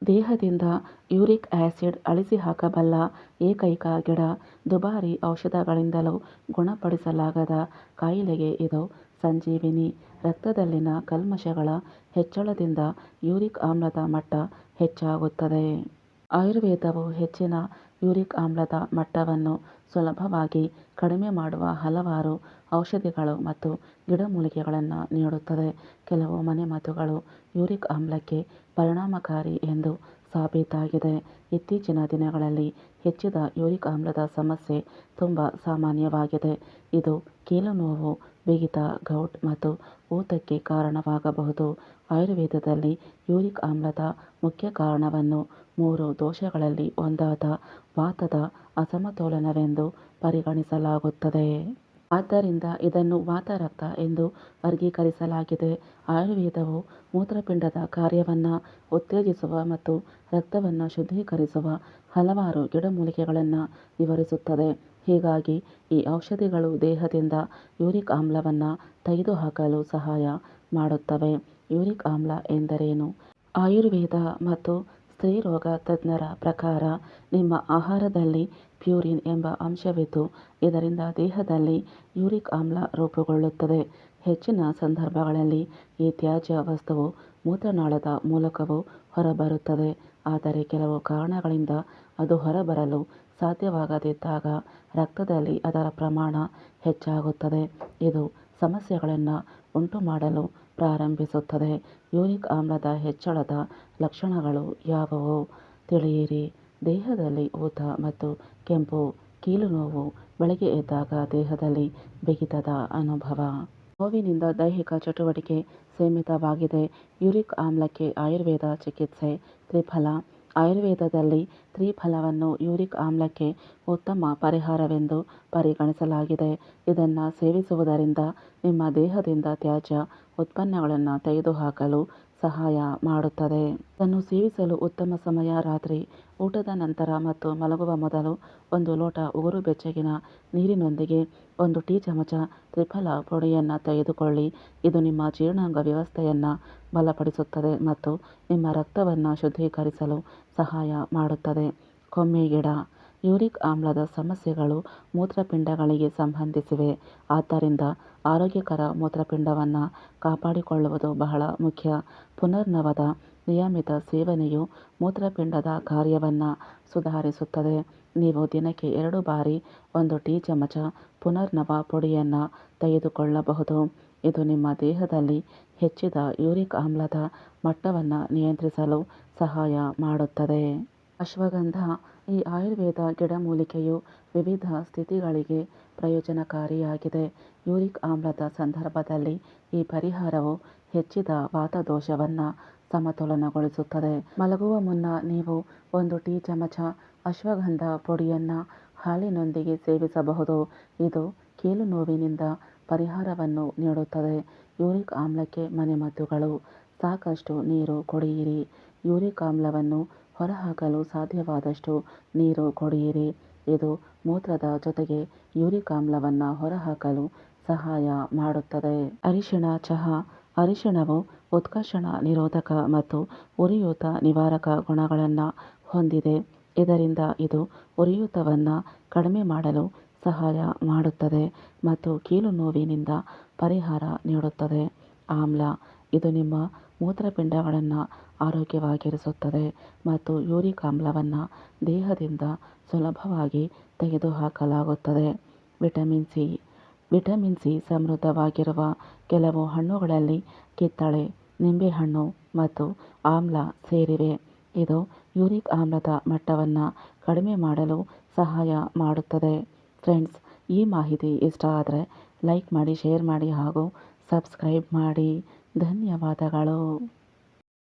ದೇಹದಿಂದ uric acid ಅಳಿಸಿಹಾಕಬಲ್ಲ ಏಕೈಕ ಗಿಡ. ದುಬಾರಿ ಔಷಧಗಳಿಂದಲೂ ಗುಣಪಡಿಸಲಾಗದ ಕಾಯಿಲೆಗೆ ಇದು ಸಂಜೀವಿನಿ. ರಕ್ತದಲ್ಲಿನ ಕಲ್ಮಶಗಳ ಹೆಚ್ಚಳದಿಂದ ಯೂರಿಕ್ ಆಮ್ಲದ ಮಟ್ಟ ಹೆಚ್ಚಾಗುತ್ತದೆ. ಆಯುರ್ವೇದವು ಹೆಚ್ಚಿನ ಯೂರಿಕ್ ಆಮ್ಲದ ಮಟ್ಟವನ್ನು ಸುಲಭವಾಗಿ ಕಡಿಮೆ ಮಾಡುವ ಹಲವಾರು ಔಷಧಿಗಳು ಮತ್ತು ಗಿಡಮೂಲಿಕೆಗಳನ್ನು ನೀಡುತ್ತದೆ. ಕೆಲವು ಮನೆಮದ್ದುಗಳು ಯೂರಿಕ್ ಆಮ್ಲಕ್ಕೆ ಪರಿಣಾಮಕಾರಿ ಎಂದು ಸಾಬೀತಾಗಿದೆ. ಇತ್ತೀಚಿನ ದಿನಗಳಲ್ಲಿ ಹೆಚ್ಚಿದ ಯೂರಿಕ್ ಆಮ್ಲದ ಸಮಸ್ಯೆ ತುಂಬ ಸಾಮಾನ್ಯವಾಗಿದೆ. ಇದು ಕೀಲು ನೋವು, ಬಿಗಿತ, ಗೌಟ್ ಮತ್ತು ಊತಕ್ಕೆ ಕಾರಣವಾಗಬಹುದು. ಆಯುರ್ವೇದದಲ್ಲಿ ಯೂರಿಕ್ ಆಮ್ಲದ ಮುಖ್ಯ ಕಾರಣವನ್ನು 3 ದೋಷಗಳಲ್ಲಿ ಒಂದಾದ ವಾತದ ಅಸಮತೋಲನವೆಂದು ಪರಿಗಣಿಸಲಾಗುತ್ತದೆ. ಆದ್ದರಿಂದ ಇದನ್ನು ವಾತರಕ್ತ ಎಂದು ವರ್ಗೀಕರಿಸಲಾಗಿದೆ. ಆಯುರ್ವೇದವು ಮೂತ್ರಪಿಂಡದ ಕಾರ್ಯವನ್ನು ಉತ್ತೇಜಿಸುವ ಮತ್ತು ರಕ್ತವನ್ನು ಶುದ್ಧೀಕರಿಸುವ ಹಲವಾರು ಗಿಡಮೂಲಿಕೆಗಳನ್ನು ವಿವರಿಸುತ್ತದೆ. ಹೀಗಾಗಿ ಈ ಔಷಧಿಗಳು ದೇಹದಿಂದ ಯೂರಿಕ್ ಆಮ್ಲವನ್ನು ತೆಗೆದುಹಾಕಲು ಸಹಾಯ ಮಾಡುತ್ತವೆ. ಯೂರಿಕ್ ಆಮ್ಲ ಎಂದರೇನು? ಆಯುರ್ವೇದ ಮತ್ತು ಸ್ತ್ರೀರೋಗ ತಜ್ಞರ ಪ್ರಕಾರ ನಿಮ್ಮ ಆಹಾರದಲ್ಲಿ ಪ್ಯೂರಿನ್ ಎಂಬ ಅಂಶವಿದ್ದು ಇದರಿಂದ ದೇಹದಲ್ಲಿ ಯೂರಿಕ್ ಆಮ್ಲ ರೂಪುಗೊಳ್ಳುತ್ತದೆ. ಹೆಚ್ಚಿನ ಸಂದರ್ಭಗಳಲ್ಲಿ ಈ ತ್ಯಾಜ್ಯ ವಸ್ತುವು ಮೂತ್ರನಾಳದ ಮೂಲಕವೂ ಹೊರಬರುತ್ತದೆ. ಆದರೆ ಕೆಲವು ಕಾರಣಗಳಿಂದ ಅದು ಹೊರಬರಲು ಸಾಧ್ಯವಾಗದಿದ್ದಾಗ ರಕ್ತದಲ್ಲಿ ಅದರ ಪ್ರಮಾಣ ಹೆಚ್ಚಾಗುತ್ತದೆ. ಇದು ಸಮಸ್ಯೆಗಳನ್ನು ಉಂಟುಮಾಡಲು ಪ್ರಾರಂಭಿಸುತ್ತದೆ. ಯೂರಿಕ್ ಆಮ್ಲದ ಹೆಚ್ಚಳದ ಲಕ್ಷಣಗಳು ಯಾವುವು? ತಿಳಿಯಿರಿ. ದೇಹದಲ್ಲಿ ಊತ ಮತ್ತು ಕೆಂಪು, ಕೀಲು ನೋವು, ಬೆಳಗ್ಗೆ ಎದ್ದಾಗ ದೇಹದಲ್ಲಿ ಬಿಗಿತದ ಅನುಭವ. ನೋವಿನಿಂದ ದೈಹಿಕ ಚಟುವಟಿಕೆ ಸೀಮಿತವಾಗಿದೆ. ಯೂರಿಕ್ ಆಮ್ಲಕ್ಕೆ ಆಯುರ್ವೇದ ಚಿಕಿತ್ಸೆ. ತ್ರಿಫಲ. ಆಯುರ್ವೇದದಲ್ಲಿ ತ್ರಿಫಲವನ್ನು ಯೂರಿಕ್ ಆಮ್ಲಕ್ಕೆ ಉತ್ತಮ ಪರಿಹಾರವೆಂದು ಪರಿಗಣಿಸಲಾಗಿದೆ. ಇದನ್ನು ಸೇವಿಸುವುದರಿಂದ ನಿಮ್ಮ ದೇಹದಿಂದ ತ್ಯಾಜ್ಯ ಉತ್ಪನ್ನಗಳನ್ನು ತೆಗೆದುಹಾಕಲು ಸಹಾಯ ಮಾಡುತ್ತದೆ. ಇದನ್ನು ಸೇವಿಸಲು ಉತ್ತಮ ಸಮಯ ರಾತ್ರಿ ಊಟದ ನಂತರ ಮತ್ತು ಮಲಗುವ ಮೊದಲು. 1 ಲೋಟ ಉಗುರು ಬೆಚ್ಚಗಿನ ನೀರಿನೊಂದಿಗೆ 1 ಟೀ ಚಮಚ ತ್ರಿಫಲ ಪುಡಿಯನ್ನು ತೆಗೆದುಕೊಳ್ಳಿ. ಇದು ನಿಮ್ಮ ಜೀರ್ಣಾಂಗ ವ್ಯವಸ್ಥೆಯನ್ನು ಬಲಪಡಿಸುತ್ತದೆ ಮತ್ತು ನಿಮ್ಮ ರಕ್ತವನ್ನು ಶುದ್ಧೀಕರಿಸಲು ಸಹಾಯ ಮಾಡುತ್ತದೆ. ಕೊಮ್ಮೆಗಿಡ. ಯೂರಿಕ್ ಆಮ್ಲದ ಸಮಸ್ಯೆಗಳು ಮೂತ್ರಪಿಂಡಗಳಿಗೆ ಸಂಬಂಧಿಸಿವೆ. ಆದ್ದರಿಂದ ಆರೋಗ್ಯಕರ ಮೂತ್ರಪಿಂಡವನ್ನು ಕಾಪಾಡಿಕೊಳ್ಳುವುದು ಬಹಳ ಮುಖ್ಯ. ಪುನರ್ನವದ ನಿಯಮಿತ ಸೇವನೆಯು ಮೂತ್ರಪಿಂಡದ ಕಾರ್ಯವನ್ನು ಸುಧಾರಿಸುತ್ತದೆ. ನೀವು ದಿನಕ್ಕೆ 2 ಬಾರಿ 1 ಟೀ ಚಮಚ ಪುನರ್ನವ ಪುಡಿಯನ್ನು ತೆಗೆದುಕೊಳ್ಳಬಹುದು. ಇದು ನಿಮ್ಮ ದೇಹದಲ್ಲಿ ಹೆಚ್ಚಿದ ಯೂರಿಕ್ ಆಮ್ಲದ ಮಟ್ಟವನ್ನು ನಿಯಂತ್ರಿಸಲು ಸಹಾಯ ಮಾಡುತ್ತದೆ. ಅಶ್ವಗಂಧ. ಈ ಆಯುರ್ವೇದ ಗಿಡಮೂಲಿಕೆಯು ವಿವಿಧ ಸ್ಥಿತಿಗಳಿಗೆ ಪ್ರಯೋಜನಕಾರಿಯಾಗಿದೆ. ಯೂರಿಕ್ ಆಮ್ಲದ ಸಂದರ್ಭದಲ್ಲಿ ಈ ಪರಿಹಾರವು ಹೆಚ್ಚಿದ ವಾತದೋಷವನ್ನು ಸಮತೋಲನಗೊಳಿಸುತ್ತದೆ. ಮಲಗುವ ಮುನ್ನ ನೀವು 1 ಟೀ ಚಮಚ ಅಶ್ವಗಂಧ ಪುಡಿಯನ್ನು ಹಾಲಿನೊಂದಿಗೆ ಸೇವಿಸಬಹುದು. ಇದು ಕೀಲು ನೋವಿನಿಂದ ಪರಿಹಾರವನ್ನು ನೀಡುತ್ತದೆ. ಯೂರಿಕ್ ಆಮ್ಲಕ್ಕೆ ಮನೆಮದ್ದುಗಳು. ಸಾಕಷ್ಟು ನೀರು ಕುಡಿಯಿರಿ. ಯೂರಿಕ್ ಆಮ್ಲವನ್ನು ಹೊರಹಾಕಲು ಸಾಧ್ಯವಾದಷ್ಟು ನೀರು ಕುಡಿಯಿರಿ. ಇದು ಮೂತ್ರದ ಜೊತೆಗೆ ಯೂರಿಕ್ ಆಮ್ಲವನ್ನು ಹೊರಹಾಕಲು ಸಹಾಯ ಮಾಡುತ್ತದೆ. ಅರಿಶಿಣ ಚಹಾ. ಅರಿಶಿಣವು ಉತ್ಕರ್ಷಣ ನಿರೋಧಕ ಮತ್ತು ಉರಿಯೂತ ನಿವಾರಕ ಗುಣಗಳನ್ನು ಹೊಂದಿದೆ. ಇದರಿಂದ ಇದು ಉರಿಯೂತವನ್ನು ಕಡಿಮೆ ಮಾಡಲು ಸಹಾಯ ಮಾಡುತ್ತದೆ ಮತ್ತು ಕೀಲು ನೋವಿನಿಂದ ಪರಿಹಾರ ನೀಡುತ್ತದೆ. ಆಮ್ಲ. ಇದು ನಿಮ್ಮ ಮೂತ್ರಪಿಂಡಗಳನ್ನು ಆರೋಗ್ಯವಾಗಿರಿಸುತ್ತದೆ ಮತ್ತು ಯೂರಿಕ್ ಆಮ್ಲವನ್ನು ದೇಹದಿಂದ ಸುಲಭವಾಗಿ ತೆಗೆದುಹಾಕಲಾಗುತ್ತದೆ. Vitamin C. ವಿಟಮಿನ್ ಸಿ ಸಮೃದ್ಧವಾಗಿರುವ ಕೆಲವು ಹಣ್ಣುಗಳಲ್ಲಿ ಕಿತ್ತಳೆ, ನಿಂಬೆಹಣ್ಣು ಮತ್ತು ಆಮ್ಲ ಸೇರಿವೆ. ಇದು ಯೂರಿಕ್ ಆಮ್ಲದ ಮಟ್ಟವನ್ನು ಕಡಿಮೆ ಮಾಡಲು ಸಹಾಯ ಮಾಡುತ್ತದೆ. ಫ್ರೆಂಡ್ಸ್, ಈ ಮಾಹಿತಿ ಇಷ್ಟ ಆದರೆ ಲೈಕ್ ಮಾಡಿ, ಶೇರ್ ಮಾಡಿ ಹಾಗೂ ಸಬ್ಸ್ಕ್ರೈಬ್ ಮಾಡಿ. ಧನ್ಯವಾದಗಳು.